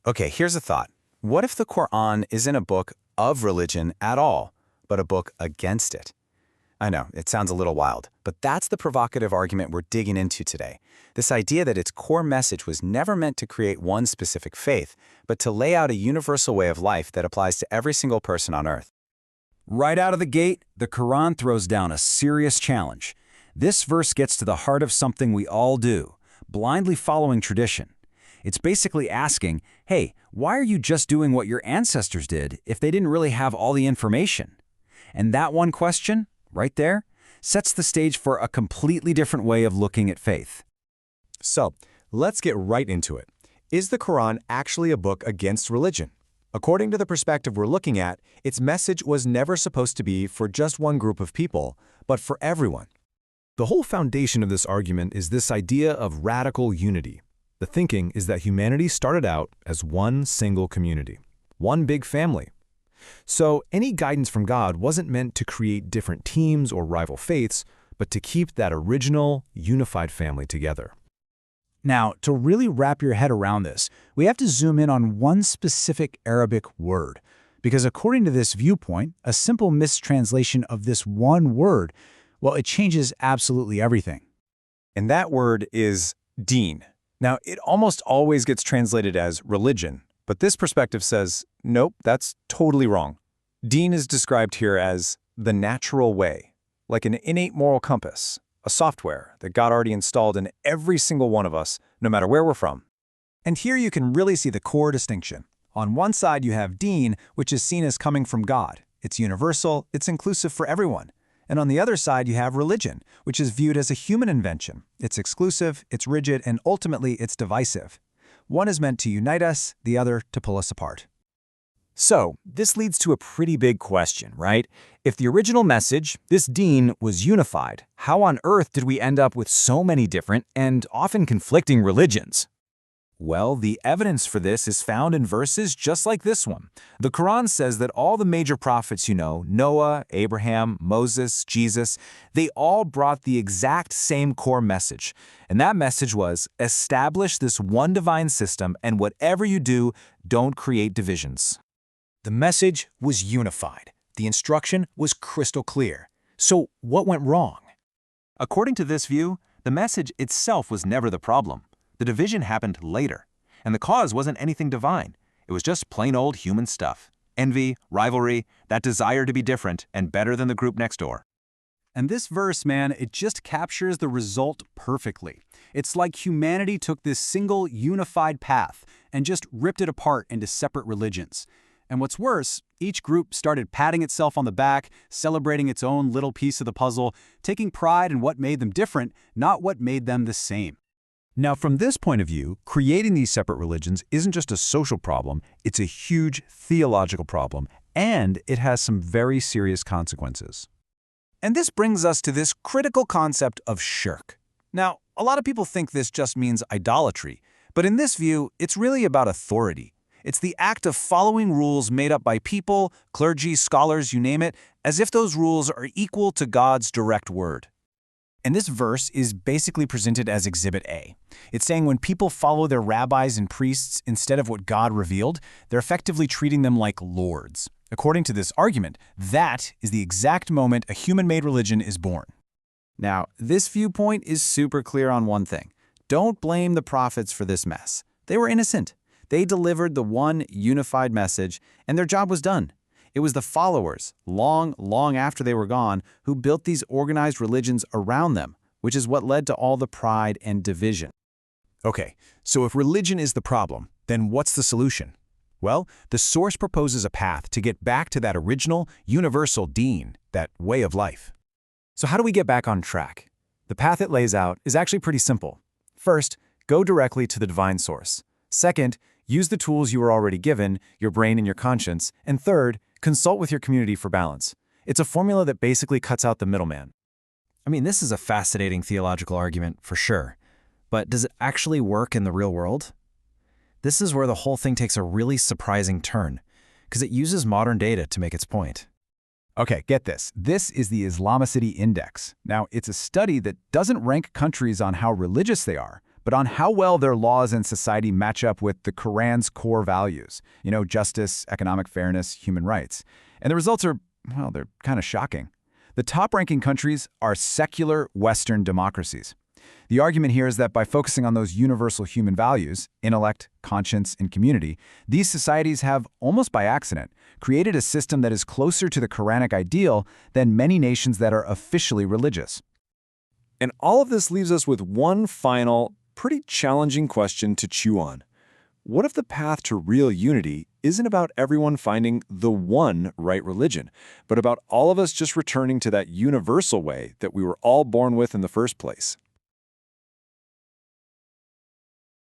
Okay, here's a thought. What if the Quran isn't a book of religion at all, but a book against it? I know, it sounds a little wild, but that's the provocative argument we're digging into today. This idea that its core message was never meant to create one specific faith, but to lay out a universal way of life that applies to every single person on earth. Right out of the gate, the Quran throws down a serious challenge. This verse gets to the heart of something we all do, blindly following tradition. It's basically asking, hey, why are you just doing what your ancestors did if they didn't really have all the information? And that one question, right there, sets the stage for a completely different way of looking at faith. So, let's get right into it. Is the Quran actually a book against religion? According to the perspective we're looking at, its message was never supposed to be for just one group of people, but for everyone. The whole foundation of this argument is this idea of radical unity. The thinking is that humanity started out as one single community, one big family. So any guidance from God wasn't meant to create different teams or rival faiths, but to keep that original, unified family together. Now, to really wrap your head around this, we have to zoom in on one specific Arabic word, because according to this viewpoint, a simple mistranslation of this one word, well, it changes absolutely everything. And that word is Deen. Now, it almost always gets translated as religion, but this perspective says, nope, that's totally wrong. Deen is described here as the natural way, like an innate moral compass, a software that God already installed in every single one of us, no matter where we're from. And here you can really see the core distinction. On one side, you have Deen, which is seen as coming from God. It's universal, it's inclusive for everyone. And on the other side, you have religion, which is viewed as a human invention. It's exclusive, it's rigid, and ultimately it's divisive. One is meant to unite us, the other to pull us apart. So, this leads to a pretty big question, right? If the original message, this Deen, was unified, how on earth did we end up with so many different and often conflicting religions? Well, the evidence for this is found in verses just like this one. The Quran says that all the major prophets you know, Noah, Abraham, Moses, Jesus, they all brought the exact same core message. And that message was, establish this one divine system, and whatever you do, don't create divisions. The message was unified. The instruction was crystal clear. So what went wrong? According to this view, the message itself was never the problem. The division happened later, and the cause wasn't anything divine. It was just plain old human stuff. Envy, rivalry, that desire to be different and better than the group next door. And this verse, man, it just captures the result perfectly. It's like humanity took this single unified path and just ripped it apart into separate religions. And what's worse, each group started patting itself on the back, celebrating its own little piece of the puzzle, taking pride in what made them different, not what made them the same. Now, from this point of view, creating these separate religions isn't just a social problem, it's a huge theological problem, and it has some very serious consequences. And this brings us to this critical concept of shirk. Now, a lot of people think this just means idolatry, but in this view, it's really about authority. It's the act of following rules made up by people, clergy, scholars, you name it, as if those rules are equal to God's direct word. And this verse is basically presented as Exhibit A. It's saying when people follow their rabbis and priests instead of what God revealed, they're effectively treating them like lords. According to this argument, that is the exact moment a human-made religion is born. Now, this viewpoint is super clear on one thing. Don't blame the prophets for this mess. They were innocent. They delivered the one unified message, and their job was done. It was the followers, long after they were gone, who built these organized religions around them, which is what led to all the pride and division. Okay, so if religion is the problem, then what's the solution? Well, the source proposes a path to get back to that original, universal Deen, that way of life. So how do we get back on track? The path it lays out is actually pretty simple. First, go directly to the divine source. Second, use the tools you were already given, your brain and your conscience. And third, consult with your community for balance. It's a formula that basically cuts out the middleman. I mean, this is a fascinating theological argument for sure, but does it actually work in the real world? This is where the whole thing takes a really surprising turn, because it uses modern data to make its point. Okay, get this. This is the Islamicity Index. Now, it's a study that doesn't rank countries on how religious they are, but on how well their laws and society match up with the Quran's core values, justice, economic fairness, human rights. And the results are, well, they're kind of shocking. The top-ranking countries are secular Western democracies. The argument here is that by focusing on those universal human values, intellect, conscience, and community, these societies have, almost by accident, created a system that is closer to the Quranic ideal than many nations that are officially religious. And all of this leaves us with one final, pretty challenging question to chew on. What if the path to real unity isn't about everyone finding the one right religion, but about all of us just returning to that universal way that we were all born with in the first place?